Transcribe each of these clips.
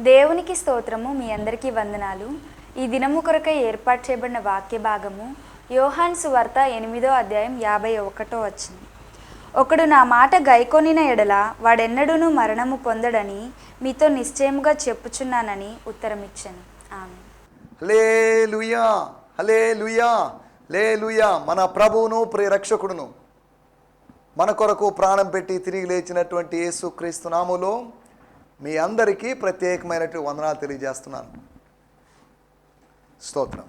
దేవునికి స్తోత్రము. మీ అందరికీ వందనాలు. ఈ దినము కొరకై ఏర్పాటు చేయబడిన వాక్య భాగము యోహాను సువార్త 8వ అధ్యాయం 51వ వచనం. ఒకడు నా మాట గైకొనిన ఎడల వాడెన్నడూను మరణము పొందడని మీతో నిశ్చయముగా చెప్పుచున్నానని ఉత్తరమిచ్చాను. ఆమేన్. హల్లెలూయా, హల్లెలూయా, హల్లెలూయా. మన ప్రభువును ప్రియరక్షకుడును మన కొరకు ప్రాణం పెట్టి తిరిగి లేచినటువంటి యేసుక్రీస్తు నామములో మీ అందరికీ ప్రత్యేకమైనటువంటి వందనాలు తెలియజేస్తున్నాను. స్తోత్రం.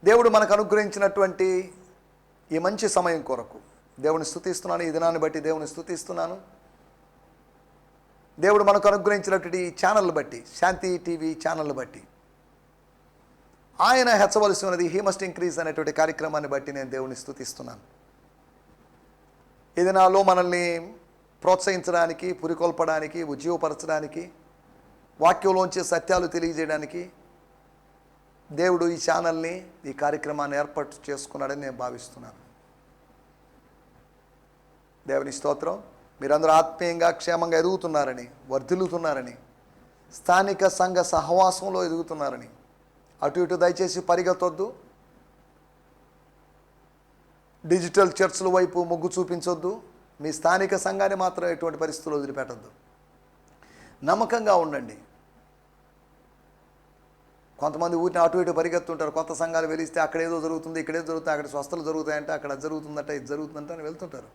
దేవుడు మనకు అనుగ్రహించినటువంటి ఈ మంచి సమయం కొరకు దేవుని స్తుతిస్తున్నాను. ఈ దినాన్ని బట్టి దేవుని స్తుతిస్తున్నాను. దేవుడు మనకు అనుగ్రహించినటువంటి ఈ ఛానల్ బట్టి, శాంతి టీవీ ఛానల్ బట్టి ఆయన హెచ్చవలసి ఉన్నది, హీ మస్ట్ ఇంక్రీజ్ అనేటువంటి కార్యక్రమాన్ని బట్టి నేను దేవుని స్తుతిస్తున్నాను. ఇది నాలో మనల్ని ప్రోత్సహించడానికి, పురికొల్పడానికి, ఉజ్జీవపరచడానికి, వాక్యంలోంచి సత్యాలు తెలియజేయడానికి దేవుడు ఈ ఛానల్ని, ఈ కార్యక్రమాన్ని ఏర్పాటు చేసుకున్నాడని నేను భావిస్తున్నాను. దేవుని స్తోత్రం. మీరందరూ ఆత్మీయంగా క్షేమంగా ఎదుగుతున్నారని, వర్ధిల్లుతున్నారని, స్థానిక సంఘ సహవాసంలో ఎదుగుతున్నారని, అటు ఇటు దయచేసి పరిగెత్తొద్దు, డిజిటల్ చర్చ్ల వైపు మొగ్గు చూపించొద్దు, మీ స్థానిక సంఘాన్ని మాత్రం ఎటువంటి పరిస్థితుల్లో వదిలిపెట్టద్దు. నమ్మకంగా ఉండండి. కొంతమంది ఊరిని అటు ఇటు పరిగెత్తుంటారు. కొత్త సంఘాలు వెలిస్తే అక్కడ ఏదో జరుగుతుంది, ఇక్కడేదో జరుగుతుంది, అక్కడ స్వస్థలు జరుగుతాయంటే అక్కడ జరుగుతుందంట, ఇది జరుగుతుందంట అని వెళ్తుంటారు.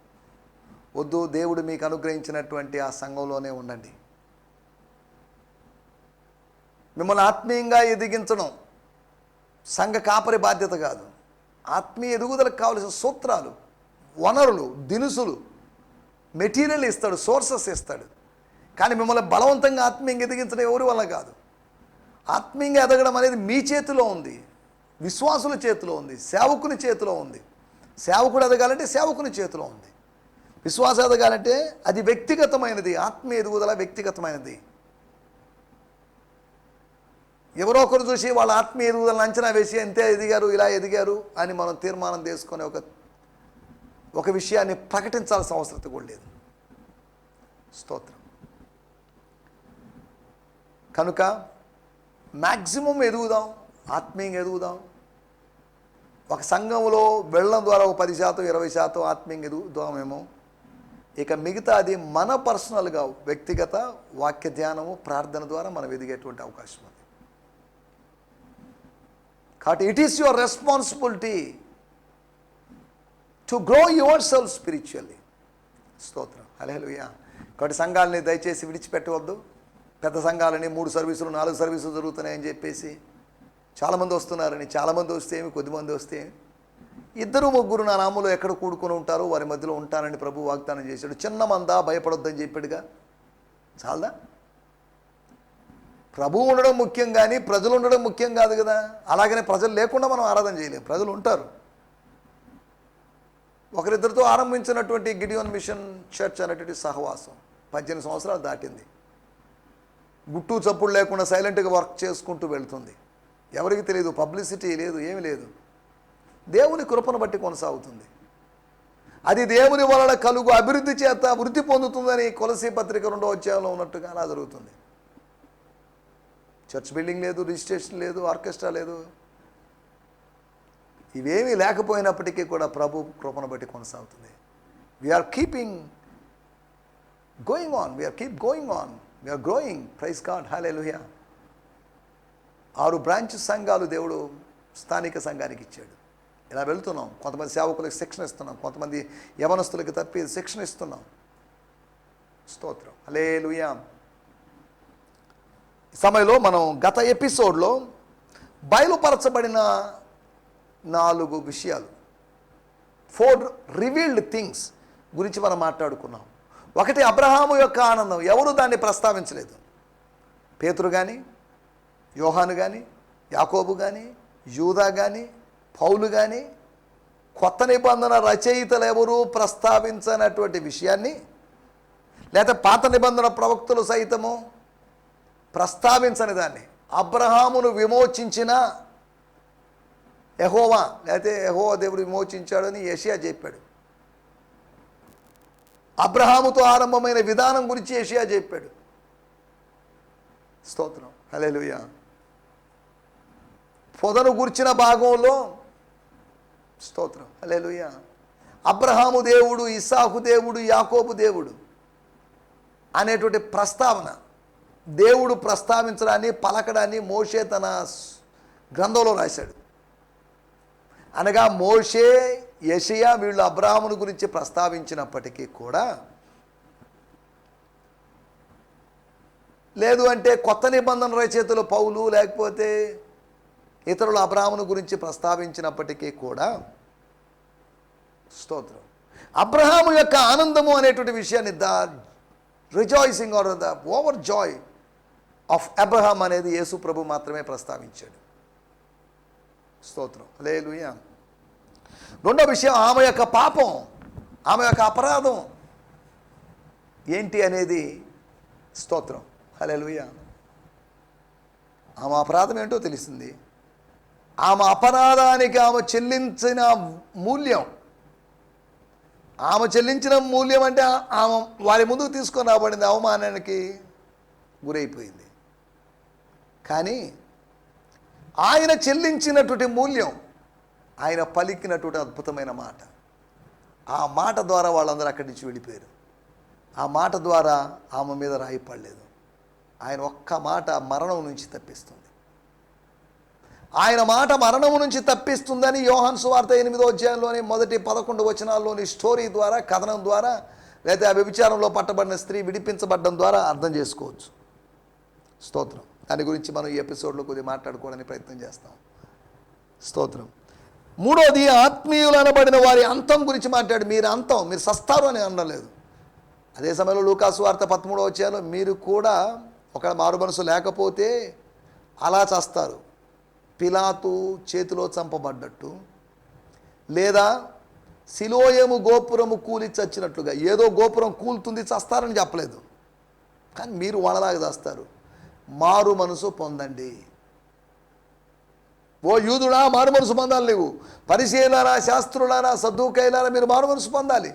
వద్దు, దేవుడు మీకు అనుగ్రహించినటువంటి ఆ సంఘంలోనే ఉండండి. మిమ్మల్ని ఆత్మీయంగా ఎదిగించడం సంఘ కాపరి బాధ్యత కాదు. ఆత్మీయ ఎదుగుదలకు కావలసిన సూత్రాలు, వనరులు, దినుసులు, మెటీరియల్ ఇస్తాడు, సోర్సెస్ ఇస్తాడు. కానీ మిమ్మల్ని బలవంతంగా ఆత్మీయంగా ఎదిగించడం ఎవరి వల్ల కాదు. ఆత్మీయంగా ఎదగడం అనేది మీ చేతిలో ఉంది, విశ్వాసుల చేతిలో ఉంది, సేవకుని చేతిలో ఉంది. సేవకుడు ఎదగాలంటే సేవకుని చేతిలో ఉంది. విశ్వాసం ఎదగాలంటే అది వ్యక్తిగతమైనది. ఆత్మీయ ఎదుగుదల వ్యక్తిగతమైనది. ఎవరో ఒకరు చూసి వాళ్ళ ఆత్మీయ ఎదుగుదలను అంచనా వేసి అంతే ఎదిగారు, ఇలా ఎదిగారు అని మనం తీర్మానం చేసుకునే ఒక విషయాన్ని ప్రకటించాల్సిన అవసరం కూడా లేదు. స్తోత్రం. కనుక మ్యాక్సిమం ఎదుగుదాం, ఆత్మీయంగా ఎదుగుదాం. ఒక సంఘంలో వెళ్ళడం ద్వారా 10%, 20% ఆత్మీయంగా ఎదుగుదామేమో. ఇక మిగతాది మన పర్సనల్గా వ్యక్తిగత వాక్య ధ్యానము, ప్రార్థన ద్వారా మనం ఎదిగేటువంటి అవకాశం ఉంది. కాబట్టి it is your responsibility to grow your self spiritually. స్తోత్రం. హల్లెలూయా. కాబట్టి సంఘాలని దయచేసి విడిచిపెట్టవద్దు. పెద్ద సంఘాలని 3 సర్వీసులు 4 సర్వీసులు జరుగుతున్నాయని చెప్పేసి చాలామంది వస్తున్నారని, చాలామంది వస్తే ఏమి, కొద్దిమంది వస్తే 2-3 నా నామంలో ఎక్కడ కూడుకొని ఉంటారో వారి మధ్యలో ఉంటానని ప్రభు వాగ్దానం చేశాడు. చిన్న మంద భయపడొద్దని చెప్పాడుగా. చాలదా? ప్రభు ఉండడం ముఖ్యం కానీ ప్రజలు ఉండడం ముఖ్యం కాదు కదా. అలాగనే ప్రజలు లేకుండా మనం ఆరాధన చేయలేం. ప్రజలు ఉంటారు. ఒకరిద్దరితో ఆరంభించినటువంటి గిడియోన్ మిషన్ చర్చ్ అనేటువంటి సహవాసం 18 సంవత్సరాలు దాటింది. గుట్టు చప్పుడు లేకుండా సైలెంట్గా వర్క్ చేసుకుంటూ వెళ్తుంది. ఎవరికి తెలియదు, పబ్లిసిటీ లేదు, ఏమీ లేదు. దేవుని కృపను బట్టి కొనసాగుతుంది. అది దేవుని వలన కలుగు అభివృద్ధి చేత వృద్ధి పొందుతుందని కొలసీ పత్రిక 2వ అధ్యాయంలో ఉన్నట్టుగా అలా జరుగుతుంది. చర్చ్ బిల్డింగ్ లేదు, రిజిస్ట్రేషన్ లేదు, ఆర్కెస్ట్రా లేదు. ఇవేమీ లేకపోయినప్పటికీ కూడా ప్రభు కృపను బట్టి కొనసాగుతుంది. We're keeping going on, we're keep going on, we're growing. Praise God. Hallelujah. 6 branch సంఘాలు దేవుడు స్థానిక సంఘానికి ఇచ్చాడు. ఇలా వెళ్తున్నాం. కొంతమంది సేవకులకు శిక్షణ ఇస్తున్నాం, కొంతమంది యవనస్తులకి తప్పి శిక్షణ ఇస్తున్నాం. స్తోత్రం. హల్లెలూయా. ఈ సమయంలో మనం గత ఎపిసోడ్లో బయలుపరచబడిన 4 విషయాలు, 4 రివీల్డ్ థింగ్స్ గురించి మనం మాట్లాడుకున్నాం. ఒకటి, అబ్రహాము యొక్క ఆనందం. ఎవరు దాన్ని ప్రస్తావించలేదు. పేతురు కానీ, యోహాను కానీ, యాకోబు కానీ, యూదా కానీ, పౌలు కానీ, కొత్త నిబంధన రచయితలు ఎవరూ ప్రస్తావించనటువంటి విషయాన్ని, లేదా పాత నిబంధన ప్రవక్తలు సైతము ప్రస్తావించని దాన్ని, అబ్రహామును విమోచించిన యెహోవా, లేకపోతే యెహోవా దేవుడు విమోచించాడని యెషయా చెప్పాడు. అబ్రహాముతో ఆరంభమైన విధానం గురించి యెషయా చెప్పాడు. స్తోత్రం, హల్లెలూయా. పొదను గుర్చిన భాగంలో స్తోత్రం, హల్లెలూయా, అబ్రహాము దేవుడు, ఇస్సాకు దేవుడు, యాకోబు దేవుడు అనేటువంటి ప్రస్తావన, దేవుడు ప్రస్తావించడాన్ని, పలకడాన్ని మోషే తన గ్రంథంలో రాశాడు. అనగా మోషే, యెషయా వీళ్ళు అబ్రహామును గురించి ప్రస్తావించినప్పటికీ కూడా, లేదు అంటే కొత్త నిబంధన రచయితలు పౌలు లేకపోతే ఇతరులు అబ్రహామును గురించి ప్రస్తావించినప్పటికీ కూడా, స్తోత్రం, అబ్రహాము యొక్క ఆనందము అనేటువంటి విషయాన్ని, the rejoicing or the over joy of Abraham అనేది యేసు ప్రభు మాత్రమే ప్రస్తావించాడు. స్తోత్రం, హల్లెలూయా. రెండో విషయం, ఆమె యొక్క పాపం, ఆమె యొక్క అపరాధం ఏంటి అనేది, స్తోత్రం, హల్లెలూయా. ఆమె అపరాధం ఏంటో తెలిసింది. ఆమె అపరాధానికి ఆమె చెల్లించిన మూల్యం, ఆమె చెల్లించిన మూల్యం అంటే ఆమె వారి ముందుకు తీసుకొని రాబడింది, అవమానానికి గురైపోయింది. కానీ ఆయన చెల్లించినటువంటి మూల్యం, ఆయన పలికినటువంటి అద్భుతమైన మాట, ఆ మాట ద్వారా వాళ్ళందరూ అక్కడి నుంచి వెళ్ళిపోయారు. ఆ మాట ద్వారా ఆమె మీద రాయి పడలేదు. ఆయన ఒక్క మాట మరణం నుంచి తప్పిస్తుంది. ఆయన మాట మరణం నుంచి తప్పిస్తుందని యోహాను సువార్త 8వ అధ్యాయంలోని మొదటి 11 వచనాల్లోని స్టోరీ ద్వారా, కథనం ద్వారా, లేదా ఆ వ్యభిచారంలో పట్టబడిన స్త్రీ విడిపించబడడం ద్వారా అర్థం చేసుకోవచ్చు. స్తోత్రం. దాని గురించి మనం ఈ ఎపిసోడ్లో కొద్దిగా మాట్లాడుకోవడానికి ప్రయత్నం చేస్తాం. స్తోత్రం. మూడోది, ఆత్మీయులు అనబడిన వారి అంతం గురించి మాట్లాడు. మీరు అంతం, మీరు సస్తారు అని అనలేదు. అదే సమయంలో లూకాసు వార్త 13వ అధ్యాయంలో, మీరు కూడా ఒక మారు మనసు లేకపోతే అలా చేస్తారు, పిలాతు చేతిలో చంపబడ్డట్టు, లేదా సిలోయము గోపురము కూలి చచ్చినట్లుగా. ఏదో గోపురం కూలుతుంది, చస్తారని చెప్పలేదు, కానీ మీరు వాళ్ళలాగా చేస్తారు. మారు మనసు పొందండి. ఓ యూదుడా, మారు మనసు పొందాలి. నీవు పరిశీలన శాస్త్రులారా, సద్దూకైలారా, మీరు మారు మనసు పొందాలి.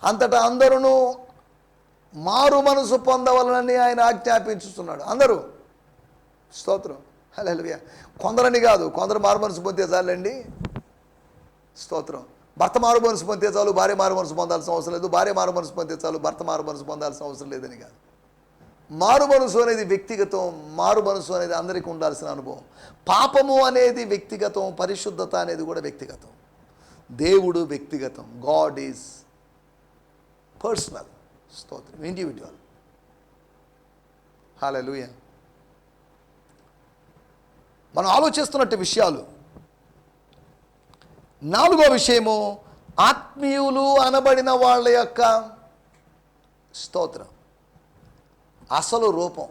అంతటా అందరూ మారు మనసు పొందవలనని ఆయన ఆజ్ఞాపించుతున్నాడు. అందరూ. స్తోత్రం, హల్లెలూయా. కొందరని కాదు, కొందరు మారు మనసు పొందితే చాలండి. స్తోత్రం. భర్త మారు మనసు పొందితే చాలు, భార్య మారు మనసు పొందాల్సిన అవసరం లేదు. భార్య మారు మనసు పొందితే చాలు, భర్త మారు మనసు పొందాల్సిన అవసరం లేదని కాదు. మారు మనసు అనేది వ్యక్తిగతం. మారు మనసు అనేది అందరికీ ఉండాల్సిన అనుభవం. పాపము అనేది వ్యక్తిగతం, పరిశుద్ధత అనేది కూడా వ్యక్తిగతం. దేవుడు వ్యక్తిగతం. God is personal. స్తోత్రం, ఇండివిజువల్. హల్లెలూయా. మనం ఆలోచిస్తున్నట్టు విషయాలు. నాలుగో విషయము, ఆత్మీయులు అనబడిన వాళ్ళ యొక్క, స్తోత్రం, అసలు రూపం,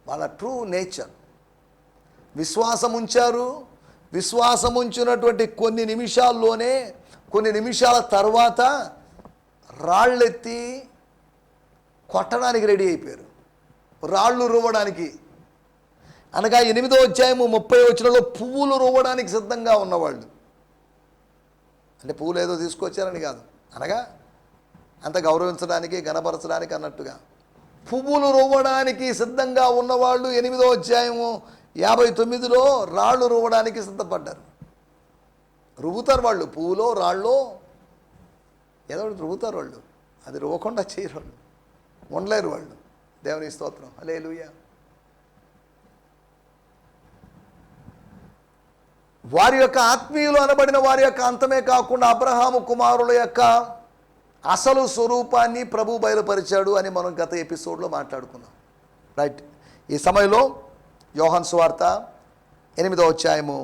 వాళ్ళ ట్రూ నేచర్. విశ్వాసం ఉంచారు. విశ్వాసం ఉంచినటువంటి కొన్ని నిమిషాల్లోనే, కొన్ని నిమిషాల తర్వాత రాళ్ళెత్తి కొట్టడానికి రెడీ అయిపోయారు, రాళ్ళు రువ్వడానికి. అనగా 8వ అధ్యాయము 30వ వచనంలో పువ్వులు రువ్వడానికి సిద్ధంగా ఉన్నవాళ్ళు. అంటే పువ్వులు ఏదో తీసుకొచ్చారని కాదు, అనగా అంత గౌరవించడానికి, గణపరచడానికి అన్నట్టుగా పువ్వులు రువ్వడానికి సిద్ధంగా ఉన్నవాళ్ళు 8వ అధ్యాయము 59లో రాళ్ళు రువ్వడానికి సిద్ధపడ్డారు. రువ్వుతారు వాళ్ళు, పువ్వులో రాళ్ళు ఏదో ఒకటి రువ్వుతారు వాళ్ళు. అది రువ్వకుండా చేయరు వాళ్ళు, ఉండలేరు వాళ్ళు. దేవుని స్తోత్రం, హల్లెలూయా. వారి యొక్క ఆత్మీయులు అనబడిన వారి యొక్క అంతమే కాకుండా అబ్రహాము కుమారుల యొక్క అసలు స్వరూపాన్ని ప్రభు బయలుపరిచాడు అని మనం గత ఎపిసోడ్లో మాట్లాడుకున్నాం. రైట్. ఈ సమయంలో యోహాను సువార్త 8వ అధ్యాయము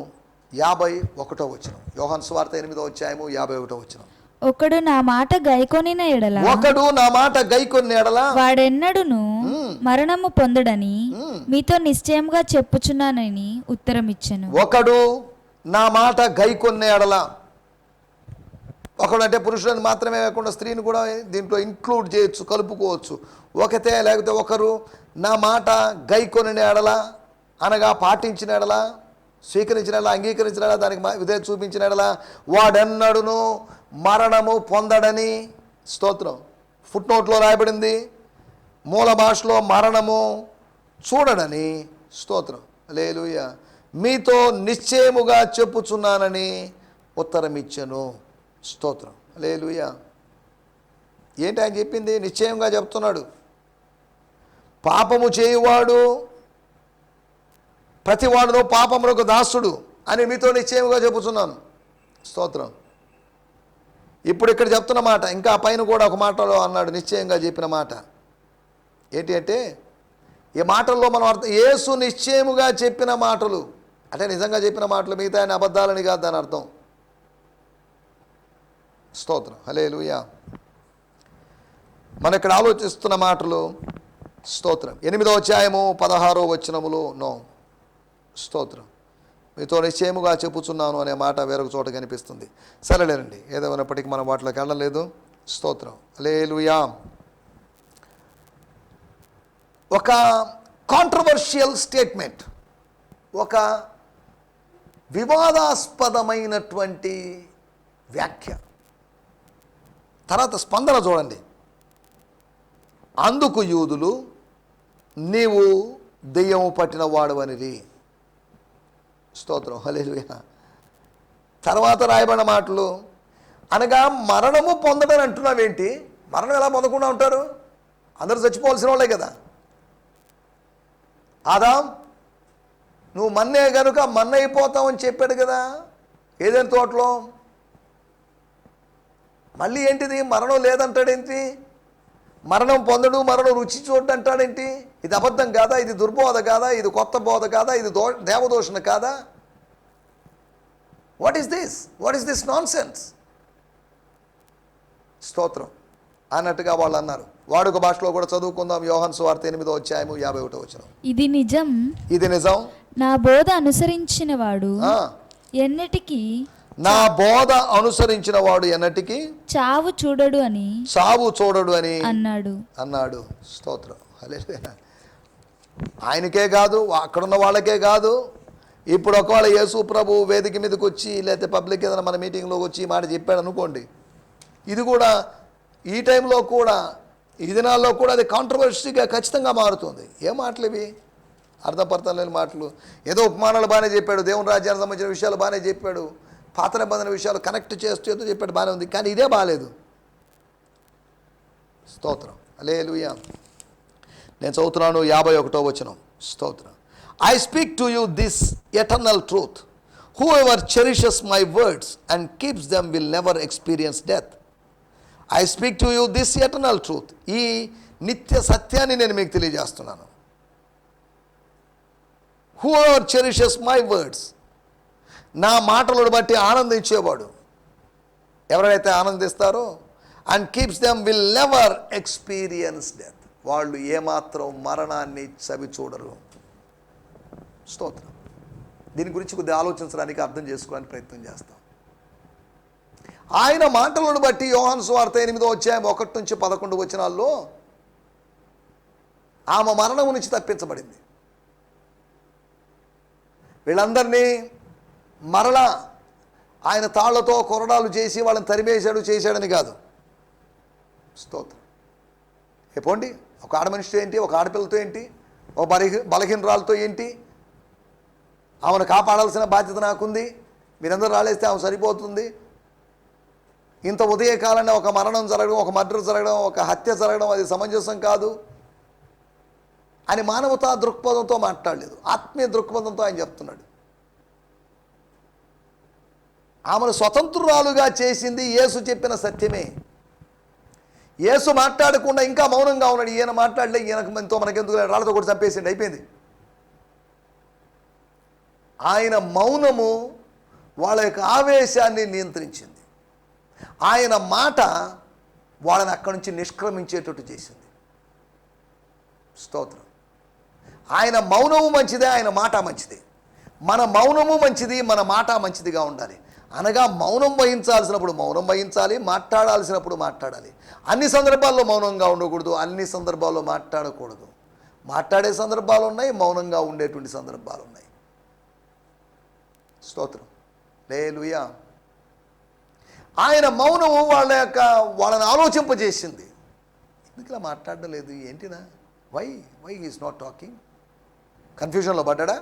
51వ వచనం. యోహాను సువార్త 8వ అధ్యాయము 51వ వచనం. ఒకడు నా మాట గైకొనిన ఎడల, ఒకడు నా మాట గైకొనిన ఎడల వాడెన్నడును మరణము పొందడని మీతో నిశ్చయముగా చెప్పుచున్నానని ఉత్తరం ఇచ్చెను. ఒకడు నా మాట గైకొన్న ఎడల, ఒకడు అంటే పురుషులను మాత్రమే కాకుండా స్త్రీని కూడా దీంట్లో ఇంక్లూడ్ చేయొచ్చు, కలుపుకోవచ్చు. ఒకతే లేకపోతే ఒకరు నా మాట గైకొనిన ఎడల, అనగా పాటించిన ఎడల, స్వీకరించిన ఎడల, అంగీకరించిన ఎడల, దానికి విధేయత చూపించిన ఎడల, వాడెన్నడును మరణము పొందడని. స్తోత్రం. ఫుట్ నోట్లో రాయబడింది, మూల భాషలో మరణము చూడడని, స్తోత్రం హల్లెలూయా, మీతో నిశ్చయముగా చెప్పుచున్నానని ఉత్తరం ఇచ్చెను. స్తోత్రం హల్లెలూయా. ఏంటి ఆయన చెప్పింది? నిశ్చయంగా చెప్తున్నాడు. పాపము చేయువాడు ప్రతివాడును పాపములకు దాసుడు అని మీతో నిశ్చయముగా చెప్పుచున్నాను. స్తోత్రం. ఇప్పుడు ఇక్కడ చెప్తున్న మాట, ఇంకా పైన కూడా ఒక మాటలో అన్నాడు, నిశ్చయంగా చెప్పిన మాట ఏంటి అంటే, ఈ మాటల్లో మనం అర్థం, యేసు నిశ్చయముగా చెప్పిన మాటలు అంటే నిజంగా చెప్పిన మాటలు, మిగతా ఆయన అబద్ధాలని కాదు దాని అర్థం. స్తోత్రం హల్లెలూయా. మనం ఇక్కడ ఆలోచిస్తున్న మాటలు, స్తోత్రం 8వ అధ్యాయము 16వ వచనములో నో, స్తోత్రం, మీతో నిశ్చయముగా చెప్పుచున్నాను అనే మాట వేరొక చోట కనిపిస్తుంది. సరేలేనండి, ఏదేమైనప్పటికీ మనం వాటిలోకి వెళ్ళలేదు. స్తోత్రం హల్లెలూయా. ఒక కాంట్రవర్షియల్ స్టేట్మెంట్, ఒక వివాదాస్పదమైనటువంటి వ్యాఖ్య. తర్వాత స్పందన చూడండి. అందుకు యూదులు, నీవు దెయ్యము పట్టిన వాడవనిరి. స్తోత్రం హల్లెలూయా. తర్వాత రాయబడిన మాటలు, అనగా మరణము పొందడం అంటున్నావేంటి? మరణం ఎలా పొందకుండా ఉంటారు? అందరూ చచ్చిపోవాల్సిన వాళ్ళే కదా. ఆదాం, నువ్వు మన్నే కనుక మన్నైపోతావని చెప్పాడు కదా ఏదైనా తోటలో. మళ్ళీ ఏంటిది? మరణం లేదంటాడేంటి? మరణం పొందడు, మరణం రుచి చూడ్డు అంటాడేంటి? ఇది అబద్ధం కాదా? ఇది దుర్బోధ కాదా? ఇది కొత్త బోధ కాదా? ఇది దేవదూషణ కాదా? What is this non sense? స్తోత్రం అన్నట్టుగా వాళ్ళు అన్నారు. వాడుక భాషలో కూడా చదువుకుందాం. యోహాను సువార్త 8వ అధ్యాయము 51వ వచనం. ఇది నిజం, ఇది నిజం, నా బోధ అనుసరించిన వాడు ఎన్నటికీ, నా బోధ అనుసరించిన వాడు ఎన్నటికీ చావు చూడడు అని అన్నాడు. స్తోత్రం హల్లెలూయా. ఆయనకే కాదు, అక్కడున్న వాళ్ళకే కాదు, ఇప్పుడు ఒకవేళ యేసు ప్రభు వేదిక మీదకి వచ్చి లేకపోతే పబ్లిక్ ఏదైనా మన మీటింగ్లోకి వచ్చి ఈ మాట చెప్పాడు అనుకోండి, ఇది కూడా ఈ టైంలో కూడా, ఈ దినాల్లో కూడా అది కాంట్రవర్సీగా ఖచ్చితంగా మారుతుంది. ఏ మాటలు ఇవి? అర్థపర్థం లేని మాటలు. ఏదో ఉపమానాలు బాగానే చెప్పాడు, దేవుని రాజ్యానికి సంబంధించిన విషయాలు బాగానే చెప్పాడు, పాత నిబంధన విషయాలు కనెక్ట్ చేస్తూ ఏదో చెప్పాడు, బాగానే ఉంది, కానీ ఇదే బాగాలేదు. స్తోత్రం హల్లెలూయా. నేను చదువుతున్నాను 51వ వచనం. స్తోత్రం. I speak to you this eternal truth, whoever cherishes my words and keeps them will never experience death. I speak to you this eternal truth. ఈ నిత్య సత్యాన్ని నేను మీకు తెలియజేస్తున్నాను. Whoever cherishes my words, నా మాటలను బట్టి ఆనందించేవాడు, ఎవరైతే ఆనందిస్తారో, and keeps them will never experience death, వాళ్ళు ఏమాత్రం మరణాన్ని చవి చూడరు. స్తోత్రం. దీని గురించి కొద్దిగా ఆలోచించడానికి, అర్థం చేసుకోవడానికి ప్రయత్నం చేస్తాం. ఆయన మాటలను బట్టి యోహాను సువార్త 8వ అధ్యాయం 1 నుంచి 11 వచనాల్లో ఆమె మరణం నుంచి తప్పించబడింది. వీళ్ళందరినీ మరలా ఆయన తాళ్లతో కొరడాలు చేసి వాళ్ళని చేశాడని కాదు. స్తోత్రం. పోండి, ఒక ఆడ మనిషితో ఏంటి, ఒక ఆడపిల్లతో ఏంటి, ఒక బలహీనరాలతో ఏంటి, ఆమెను కాపాడాల్సిన బాధ్యత నాకుంది, మీరందరూ రాలేస్తే ఆమె సరిపోతుంది. ఇంత ఉదయకాలంలో ఒక మరణం జరగడం, ఒక మర్డర్ జరగడం, ఒక హత్య జరగడం అది సమంజసం కాదు అని మానవతా దృక్పథంతో మాట్లాడలేదు, ఆత్మీయ దృక్పథంతో ఆయన చెప్తున్నాడు. ఆమెను స్వతంత్రురాలుగా చేసింది యేసు చెప్పిన సత్యమే. యేసు మాట్లాడకుండా ఇంకా మౌనంగా ఉన్నాడు. ఈయన మాట్లాడలే, ఈయనతో మనకెందుకు, రాళ్ళతో కూడా చంపేసిండి, అయిపోయింది. ఆయన మౌనము వాళ్ళ యొక్క ఆవేశాన్ని నియంత్రించింది. ఆయన మాట వాళ్ళని అక్కడి నుంచి నిష్క్రమించేటట్టు చేసింది. స్తోత్రం. ఆయన మౌనము మంచిదే, ఆయన మాట మంచిదే. మన మౌనము మంచిది, మన మాట మంచిదిగా ఉండాలి. అనగా మౌనం వహించాల్సినప్పుడు మౌనం వహించాలి, మాట్లాడాల్సినప్పుడు మాట్లాడాలి. అన్ని సందర్భాల్లో మౌనంగా ఉండకూడదు, అన్ని సందర్భాల్లో మాట్లాడకూడదు. మాట్లాడే సందర్భాలు ఉన్నాయి, మౌనంగా ఉండేటువంటి సందర్భాలు ఉన్నాయి. స్తోత్రం హల్లెలూయా. ఆయన మౌనము వాళ్ళని ఆలోచింపజేసింది. ఎందుకు ఇలా మాట్లాడడం లేదు ఏంటినా, వై ఈజ్ నాట్ టాకింగ్? కన్ఫ్యూజన్లో పడ్డా?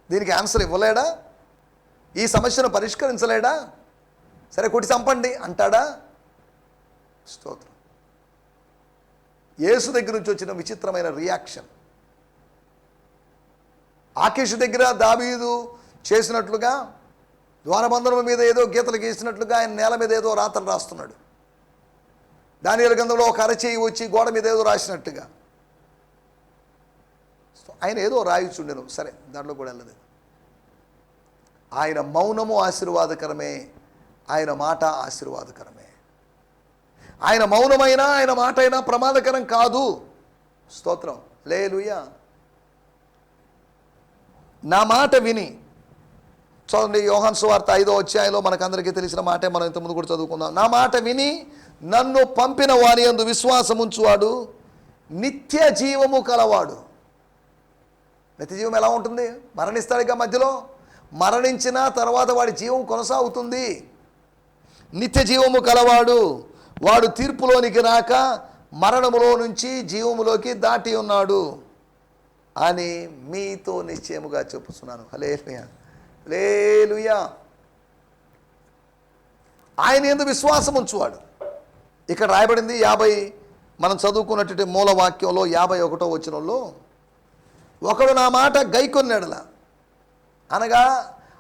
దీనికి ఆన్సర్ ఇవ్వలేడా? ఈ సమస్యను పరిష్కరించలేడా? సరే కొట్టి చంపండి అంటాడా? స్తోత్రం. యేసు దగ్గర నుంచి వచ్చిన విచిత్రమైన రియాక్షన్. ఆకీషు దగ్గర దావీదు చేసినట్లుగా ద్వారబంధనం మీద ఏదో గీతలు గీసినట్లుగా ఆయన నేల మీద ఏదో రాతలు రాస్తున్నాడు. దానియేలు గ్రంథంలో ఒక అరచేయి వచ్చి గోడ మీద ఏదో రాసినట్టుగా ఆయన ఏదో రాయిచుండెను. సరే, దాంట్లో కూడా వెళ్ళలేదు. ఆయన మౌనము ఆశీర్వాదకరమే, ఆయన మాట ఆశీర్వాదకరమే. ఆయన మౌనమైనా ఆయన మాట అయినా ప్రమాదకరం కాదు. స్తోత్రం. హల్లెలూయా. నా మాట విని, చూడండి యోహాను సువార్త 5వ అధ్యాయంలో మనకందరికీ తెలిసిన మాటే మనం ఇంతకుముందు కూడా చదువుకుందాం. నా మాట విని నన్ను పంపిన వాని యందు విశ్వాసం ఉంచువాడు నిత్య జీవము కలవాడు. నిత్య జీవం ఎలా ఉంటుంది? మరణిస్తాడుగా మధ్యలో, మరణించిన తర్వాత వాడి జీవం కొనసాగుతుంది. నిత్య జీవము కలవాడు, వాడు తీర్పులోనికి రాక మరణములో నుంచి జీవములోకి దాటి ఉన్నాడు అని మీతో నిశ్చయముగా చెప్పుతున్నాను. హల్లెలూయా, హల్లెలూయా. ఆయన యందు విశ్వాసం ఉంచువాడు. ఇక్కడ రాయబడింది 50, మనం చదువుకున్నటువంటి మూల వాక్యంలో 51వ వచనంలో, ఒకడు నా మాట గైకొన్నెడల, అనగా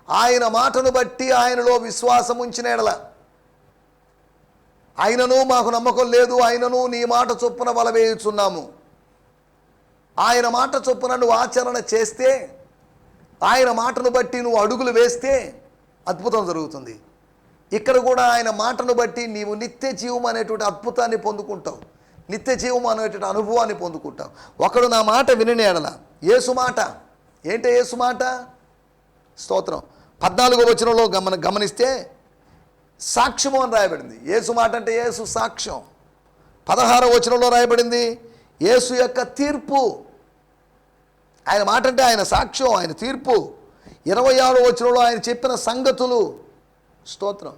ఆయన మాటను బట్టి ఆయనలో విశ్వాసం ఉంచిన ఎడల, ఆయనను మాకు నమ్మకం లేదు, ఆయనను నీ మాట చొప్పున వలవేయుచున్నాము, ఆయన మాట చొప్పున నువ్వు ఆచరణ చేస్తే, ఆయన మాటను బట్టి నువ్వు అడుగులు వేస్తే అద్భుతం జరుగుతుంది. ఇక్కడ కూడా ఆయన మాటను బట్టి నీవు నిత్య జీవం అనేటువంటి అద్భుతాన్ని పొందుకుంటావు, నిత్య జీవం అనేటువంటి అనుభవాన్ని పొందుకుంటావు. ఒకడు నా మాట వినిన ఎడల, యేసు మాట ఏంటి? యేసు మాట. స్తోత్రం. 14వ వచనంలో గమనిస్తే సాక్ష్యము అని రాయబడింది. యేసు మాట అంటే యేసు సాక్ష్యం. 16వ వచనంలో రాయబడింది యేసు యొక్క తీర్పు. ఆయన మాట అంటే ఆయన సాక్ష్యం, ఆయన తీర్పు. 26వ వచనంలో ఆయన చెప్పిన సంగతులు. స్తోత్రం.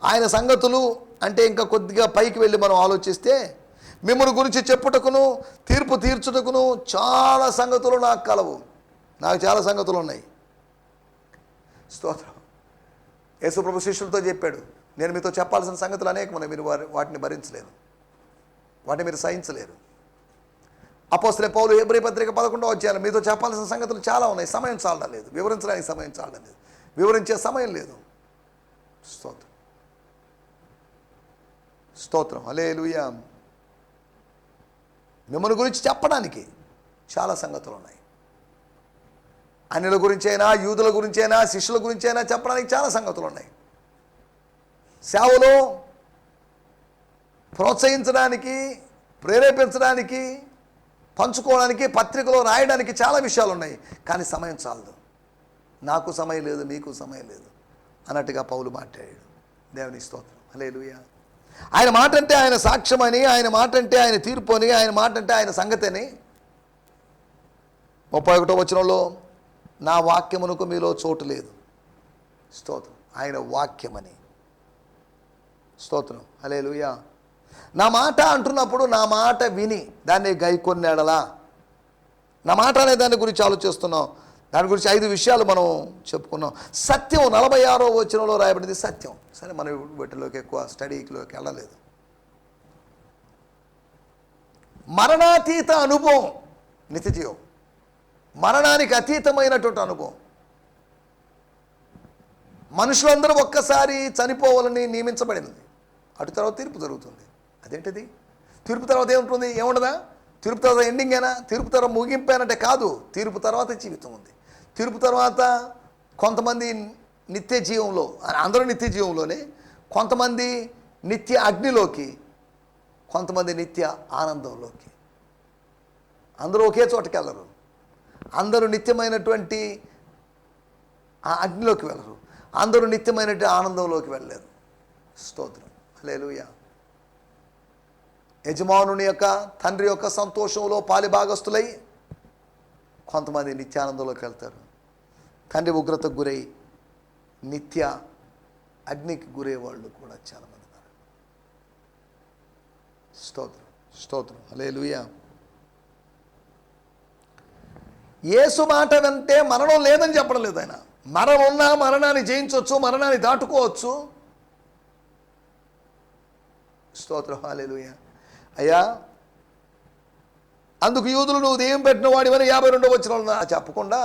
ఆయన సంగతులు అంటే ఇంకా కొద్దిగా పైకి వెళ్ళి మనం ఆలోచిస్తే, మిమ్మల్ని గురించి చెప్పుటకును తీర్పు తీర్చుటకును చాలా సంగతులు నాకు కలవు. నాకు చాలా సంగతులు ఉన్నాయి. స్తోత్రం. యేసు ప్రభు శిష్యులతో చెప్పాడు, నేను మీతో చెప్పాల్సిన సంగతులు అనేకమున్నాయి, మీరు వాటిని భరించలేరు, వాటిని మీరు సహించలేరు. అపోస్తలుడైన పౌలు హెబ్రీ పత్రిక 11వ అధ్యాయం, మీతో చెప్పాల్సిన సంగతులు చాలా ఉన్నాయి, సమయం చాలడం లేదు, వివరించడానికి సమయం చాలడం లేదు, వివరించే సమయం లేదు. స్తోత్రం, స్తోత్రం. హల్లెలూయా. మిమ్మల్ని గురించి చెప్పడానికి చాలా సంగతులు ఉన్నాయి. అన్యుల గురించైనా, యూదుల గురించైనా, శిష్యుల గురించైనా చెప్పడానికి చాలా సంగతులు ఉన్నాయి. సేవలో ప్రోత్సహించడానికి, ప్రేరేపించడానికి, పంచుకోవడానికి, పత్రికలో రాయడానికి చాలా విషయాలు ఉన్నాయి. కానీ సమయం చాలదు. నాకు సమయం లేదు, మీకు సమయం లేదు అన్నట్టుగా పౌలు మాట్లాడాడు. దేవుని స్తోత్రం. హల్లెలూయా. ఆయన మాట అంటే ఆయన సాక్ష్యమని, ఆయన మాట అంటే ఆయన తీర్పు అని, ఆయన మాట అంటే ఆయన సంగతి అని. 31వ వచనంలో, నా వాక్యమునకు మీలో చోటు లేదు. స్తోత్రం. ఆయన వాక్యమని. స్తోత్రం. హల్లెలూయా. నా మాట అంటున్నప్పుడు నా మాట విని దాన్ని గైకొన్నెడలా, నా మాట అనే దాని గురించి ఆలోచిస్తున్నాం. దాని గురించి 5 విషయాలు మనం చెప్పుకున్నాం. సత్యం 46వ వచనంలో రాయబడింది సత్యం. సరే, మనం వీటిలోకి ఎక్కువ స్టడీలోకి వెళ్ళలేదు. మరణాతీత అనుభవం నిత్య జీవం, మరణానికి అతీతమైనటువంటి అనుభవం. మనుషులందరూ ఒక్కసారి చనిపోవాలని నియమించబడినది. అటు తర్వాత తీర్పు జరుగుతుంది. అదేంటిది? తీర్పు తర్వాత ఏముంటుంది? ఏముండదా? తీర్పు తర్వాత ఎండింగేనా? తీర్పు తర్వాత ముగింపేనంటే కాదు. తీర్పు తర్వాత జీవితం ఉంది. తీర్పు తర్వాత కొంతమంది నిత్య జీవంలో, అందరూ నిత్య జీవంలోనే, కొంతమంది నిత్య అగ్నిలోకి, కొంతమంది నిత్య ఆనందంలోకి. అందరూ ఒకే చోటకి వెళ్ళరు. అందరూ నిత్యమైనటువంటి ఆ అగ్నిలోకి వెళ్ళరు. అందరూ నిత్యమైనటువంటి ఆనందంలోకి వెళ్ళలేరు. స్తోత్రం. హల్లెలూయా. యజమానుని యొక్క, తండ్రి యొక్క సంతోషంలో పాలిభాగస్తులై కొంతమంది నిత్యానందంలోకి వెళ్తారు. తండ్రి ఉగ్రతకు గురై నిత్య అగ్నికి గురే వాళ్ళు కూడా చాలామంది ఉన్నారు. స్తోత్రం. స్తోత్రం, హల్లెలూయా. యేసు మాట వింటే మరణం లేదని చెప్పడం లేదు ఆయన. మరణం ఉన్నా మరణాన్ని జయించవచ్చు, మరణాన్ని దాటుకోవచ్చు. స్తోత్రం, హల్లెలూయా. అయ్యా, అందుకు యూదులు నువ్వు దెయ్యం పెట్టిన వాడివని 52వ వచనంలో చెప్పకుండా,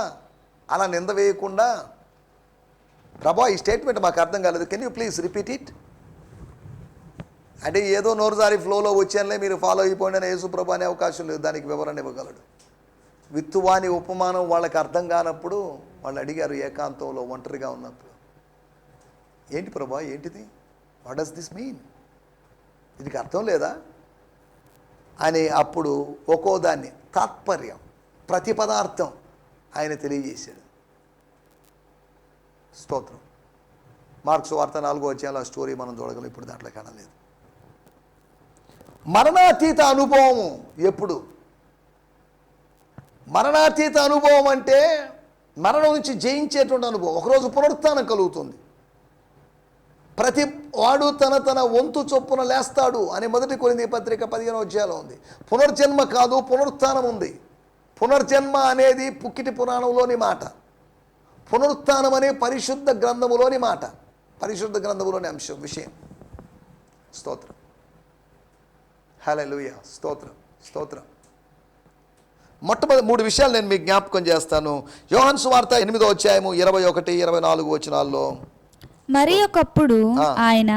అలా నింద వేయకుండా, ప్రభా ఈ స్టేట్మెంట్ మాకు అర్థం కాలేదు, can you please repeat it అంటే ఏదో నోరుజారి ఫ్లోలో వచ్చానులే మీరు ఫాలో అయిపోండి అని యేసు ప్రభు అనే అవకాశం లేదు. దానికి వివరణ ఇవ్వగలడు. విత్తువాని ఉపమానం వాళ్ళకి అర్థం కానప్పుడు వాళ్ళు అడిగారు ఏకాంతంలో ఒంటరిగా ఉన్నప్పుడు, ఏంటి ప్రభా ఏంటిది, వాట్ డస్ దిస్ మీన్, దీనికి అర్థం లేదా అని అప్పుడు ఒక్కో దాన్ని తాత్పర్యం ప్రతి పదార్థం ఆయన తెలియజేశాడు. స్తోత్రం. మార్క్స్ వార్త 4వ అధ్యాయంలో ఆ స్టోరీ మనం చూడగలం. ఇప్పుడు దాంట్లో కనలేదు. మరణాతీత అనుభవము ఎప్పుడు? మరణాతీత అనుభవం అంటే మరణం నుంచి జయించేటువంటి అనుభవం. ఒకరోజు పునరుత్థానం కలుగుతుంది. ప్రతి వాడు తన వంతు చొప్పున లేస్తాడు అని 1 కొరింథీ పత్రిక 15వ అధ్యాయంలో ఉంది. పునర్జన్మ కాదు, పునరుత్థానం ఉంది. పునర్జన్మ అనేది పుక్కిటి పురాణంలోని మాట. పునరుత్థానం అనే పరిశుద్ధ గ్రంథములోని మాట, పరిశుద్ధ గ్రంథములోని అంశం, విషయం. స్తోత్రం, హల్లెలూయా. స్తోత్రం, స్తోత్రం. మొట్టమొదటి 3 విషయాలు నేను మీకు జ్ఞాపకం చేస్తాను. యోహాను సువార్త 8వ అధ్యాయము 21, 24 వచనాల్లో, మరి ఒకప్పుడు ఆయన,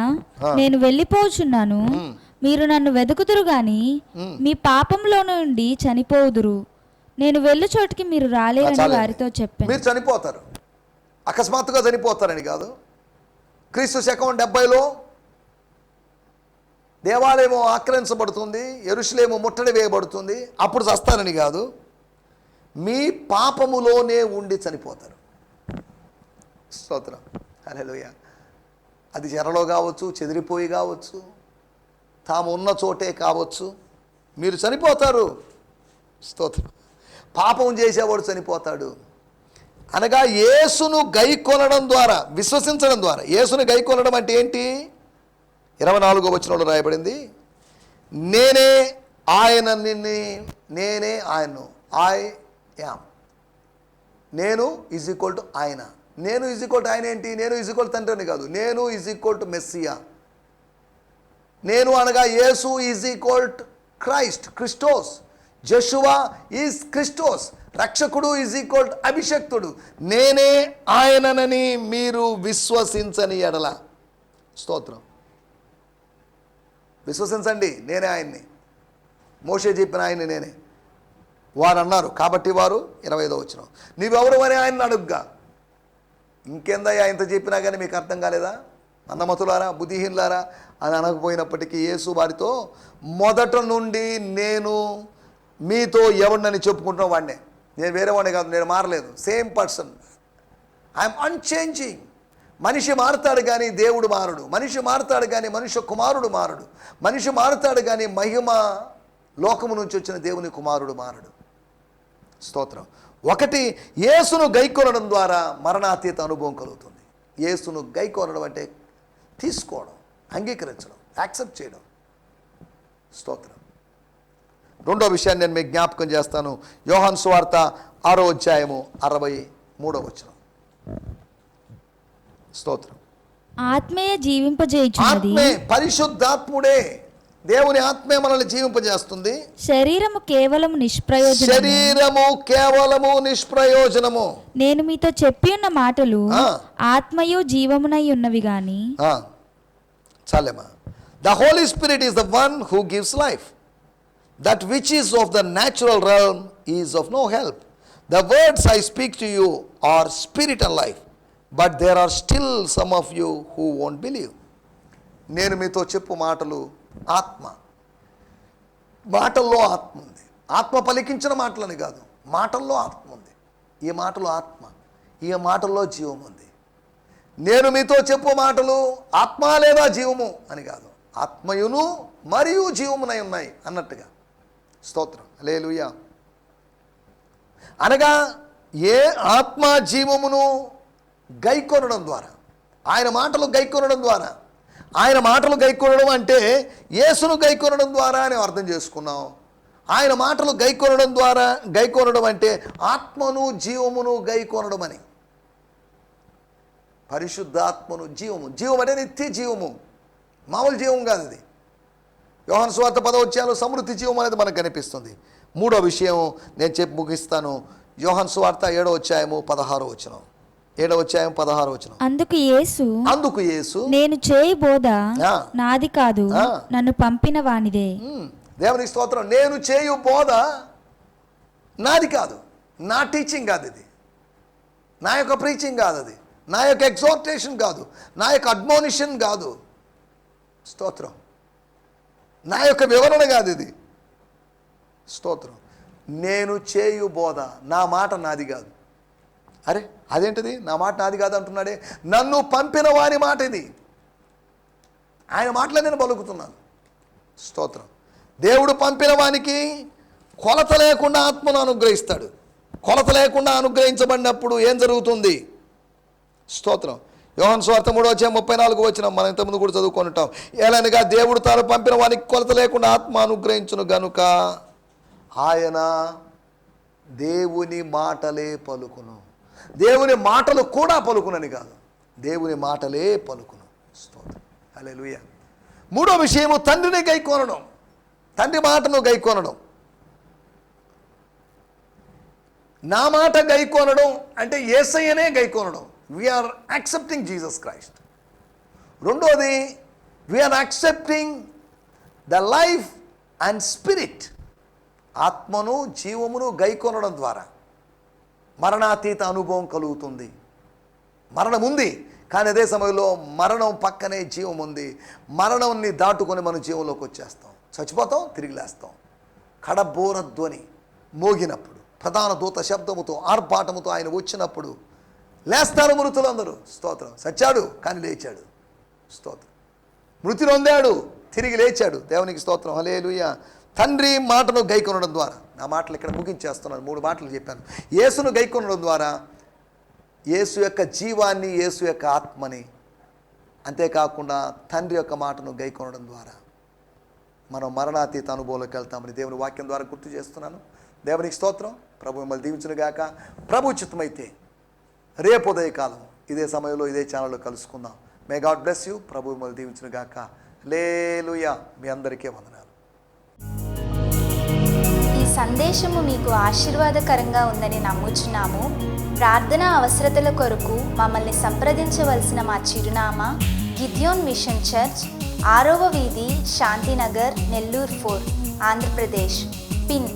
నేను వెళ్ళిపోచున్నాను, మీరు నన్ను వెతుకుదురు గాని మీ పాపంలో నుండి చనిపోదురు, నేను వెళ్ళు చోటికి మీరు రాలేరని వారితో చెప్పాను. మీరు చనిపోతారు, అకస్మాత్తుగా చనిపోతారని కాదు. క్రీస్తు శకం 70లో దేవాలయము ఆక్రమించబడుతుంది, యెరూషలేము ముట్టడి వేయబడుతుంది, అప్పుడు చస్తారని కాదు. మీ పాపములోనే ఉండి చనిపోతారు. స్తోత్రం, హల్లెలూయా. అది చెరలో కావచ్చు, చెదిరిపోయి కావచ్చు, తాము ఉన్న చోటే కావచ్చు, మీరు చనిపోతారు. స్తోత్రం. పాపం చేసేవాడు చనిపోతాడు. అనగా యేసును గైకొనడం ద్వారా, విశ్వసించడం ద్వారా. యేసును గైకొనడం అంటే ఏంటి? 24వ వచనంలో రాయబడింది, నేనే ఆయనని, నేనే ఆయన్ను, ఐ యామ్. నేను ఈజ్ ఈక్వల్ టు ఆయన. నేను ఈజ్ ఈక్వల్ టు ఆయన ఏంటి? నేను ఈజ్ ఈక్వల్ తండ్రి అని కాదు. నేను ఈజ్ ఈక్వల్ టు మెస్సియా. నేను అనగా Yesu is equal to Christ, Christos. Joshua is Christos. రక్షకుడు ఈజ్ ఈక్వల్ టు అభిషక్తుడు. నేనే ఆయననని మీరు విశ్వసించని ఎడల. స్తోత్రం. విశ్వసించండి, నేనే ఆయన్ని. మోషే చెప్పిన ఆయన్ని నేనే. వారు అన్నారు కాబట్టి వారు 25వ వచనం, నీవెవరు అని ఆయన్ని అడుగ్గా. ఇంకేందయ్యా ఇంత చెప్పినా కానీ మీకు అర్థం కాలేదా? అన్నమతులారా, బుద్ధిహీనులారా అని అనకపోయినప్పటికీ యేసు వారితో, మొదట నుండి నేను మీతో ఎవరినని చెప్పుకుంటున్నా వాడినే, నేను వేరే వాడిని కాదు, నేను మారలేదు. Same person, I'm unchanging. మనిషి మారుతాడు కానీ దేవుడు మారడు. మనిషి మారుతాడు కానీ మనుష్య కుమారుడు మారడు. మనిషి మారుతాడు కానీ మహిమ లోకము నుంచి వచ్చిన దేవుని కుమారుడు మారడు. స్తోత్రం. ఒకటి, యేసును గైకొనడం ద్వారా మరణాతీత అనుభవం కలుగుతుంది. యేసును గైకొనడం అంటే తీసుకోవడం, అంగీకరించడం, యాక్సెప్ట్ చేయడం. స్తోత్రం. రెండో విషయాన్ని నేను మీకు జ్ఞాపకం చేస్తాను. యోహాను సువార్త 6వ అధ్యాయము 63వ వచనం. స్తోత్రం. ఆత్మీయ జీవింపజేయుచున్నది. ఆత్మే, పరిశుద్ధాత్ముడే, దేవుని ఆత్మే మనల్ని జీవింపజేస్తుంది. శరీరము కేవలము నిష్ప్రయోజనము. శరీరము కేవలము నిష్ప్రయోజనము. నేను మీతో చెప్పి ఉన్న మాటలు ఆత్మయు జీవమునై ఉన్నవి గాని. చాలేమా. The Holy Spirit is the one who gives life. That which is of the natural realm is of no help. The words I speak to you are spirit and life, but there are still some of you who won't believe. నేను మీతో చెప్పు మాటలు ఆత్మ. మాటల్లో ఆత్మ ఉంది. ఆత్మ పలికించిన మాటలని కాదు, మాటల్లో ఆత్మ ఉంది. ఈ మాటలు ఆత్మ, ఈ మాటల్లో జీవం ఉంది. నేను మీతో చెప్పు మాటలు ఆత్మ లేదా జీవము అని కాదు, ఆత్మయును మరియు జీవమునై ఉన్నాయి అన్నట్టుగా. స్తోత్రం, హల్లెలూయా. అనగా ఏ ఆత్మ జీవమును గైకొనడం ద్వారా, ఆయన మాటలు గైకొనడం ద్వారా, ఆయన మాటలు గైకొనడం అంటే యేసును గైకొనడం ద్వారా అని అర్థం చేసుకున్నాం. ఆయన మాటలు గైకొనడం అంటే ఆత్మను జీవమును గైకొనడం అని. పరిశుద్ధాత్మను జీవం అంటే నిత్య జీవము, మామూలు జీవం కాదు అది. యోహాను సువార్త 10వ అధ్యాయంలో సమృద్ధి జీవం అనేది మనకు కనిపిస్తుంది. మూడో విషయం నేను చెప్పి ముగిస్తాను. యోహాను సువార్త 7వ అధ్యాయము 16వ వచనం. 7వ అధ్యాయం 16వ వచనం. అందుకు యేసు నేను చేయు బోధ నాది కాదు, నన్ను పంపిన వానిదే. దేవునికి స్తోత్రం. నేను చేయు బోధ నాది కాదు, నా టీచింగ్ కాదు ఇది, నా యొక్క ప్రీచింగ్ కాదు, అది నా యొక్క ఎగ్జార్టేషన్ కాదు, నా యొక్క అడ్మోనిషన్ కాదు, స్తోత్రం, నా యొక్క వివరణ కాదు ఇది, స్తోత్రం. నేను చేయు బోధ, నా మాట నాది కాదు. అరే అదేంటిది, నా మాట నాది కాదు అంటున్నాడే? నన్ను పంపిన వారి మాట ఇది. ఆయన మాటలే నేను పలుకుతున్నాను, స్తోత్రం. దేవుడు పంపిన వానికి కొలత లేకుండా ఆత్మను అనుగ్రహిస్తాడు. కొలత లేకుండా అనుగ్రహించబడినప్పుడు ఏం జరుగుతుంది? స్తోత్రం. యోహాను సువార్త 3వ అధ్యాయం 34వ వచనం మనం ఇంతకుముందు కూడా చదువుకొని ఉంటాం. ఏలనగా దేవుడు తాను పంపిన వానికి కొలత లేకుండా ఆత్మ అనుగ్రహించును గనుక ఆయన దేవుని మాటలే పలుకును. దేవుని మాటలు కూడా పలుకునని కాదు, దేవుని మాటలే పలుకును, స్తోత్రం, హల్లెలూయా. మూడో విషయము తండ్రిని గైకొనడం, తండ్రి మాటను గైకొనడం. నా మాట గైకొనడం అంటే యేసయ్యనే గైకొనడం. We are accepting Jesus Christ. రెండోది, we are accepting the life and spirit. ఆత్మను జీవమును గైకొనడం ద్వారా మరణాతీత అనుభవం కలుగుతుంది. మరణం ఉంది, కానీ అదే సమయంలో మరణం పక్కనే జీవం ఉంది. మరణంని దాటుకొని మనం జీవంలోకి వచ్చేస్తాం, చచ్చిపోతాం, తిరిగి లేస్తాం. కడబోర ధ్వని మోగినప్పుడు, ప్రధాన దూత శబ్దముతో ఆర్భాటముతో ఆయన వచ్చినప్పుడు లేస్తారు మృతులందరూ, స్తోత్రం. సచ్చాడు కానీ లేచాడు, స్తోత్రం. మృతి నొందాడు, తిరిగి లేచాడు, దేవునికి స్తోత్రం, హల్లెలూయా. తండ్రి మాటను గైకొనడం ద్వారా, నా మాటలు ఇక్కడ ముగించేస్తున్నాను, 3 మాటలు చెప్పాను. యేసును గైకొనడం ద్వారా యేసు యొక్క జీవాన్ని, యేసు యొక్క ఆత్మని, అంతేకాకుండా తండ్రి యొక్క మాటను గైకొనడం ద్వారా మనం మరణాతీత అనుభవంలోకి వెళ్తామని దేవుని వాక్యం ద్వారా గుర్తు చేస్తున్నాను. దేవునికి స్తోత్రం. ప్రభు మిమ్మల్ని దీవించునుగాక. ప్రభు చిత్తమైతే రేపు ఉదయకాలం ఇదే సమయంలో ఇదే ఛానల్లో కలుసుకుందాం. May God bless you. ప్రభు మిమ్మల్ని దీవించునుగాక. హల్లెలూయా. మీ అందరికీ వందనాలు. ఈ సందేశము మీకు ఆశీర్వాదకరంగా ఉందని నమ్ముచున్నాము. ప్రార్థనా అవసరతల కొరకు మమ్మల్ని సంప్రదించవలసిన మా చిరునామా గిద్యోన్ మిషన్ చర్చ్, 6వ వీధి, శాంతినగర్, నెల్లూరు 4, ఆంధ్రప్రదేశ్. పిన్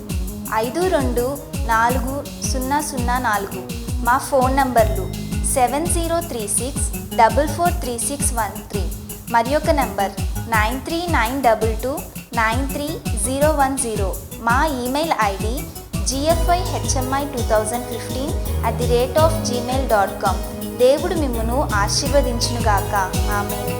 524004. మా ఫోన్ నంబర్లు 7036443613 మరి ఒక నంబర్ 9392293010. మా ఈమెయిల్ ఐడి gfihmi2015@gmail.com. దేవుడు మిమ్మును ఆశీర్వదించునుగాక. ఆమేన్.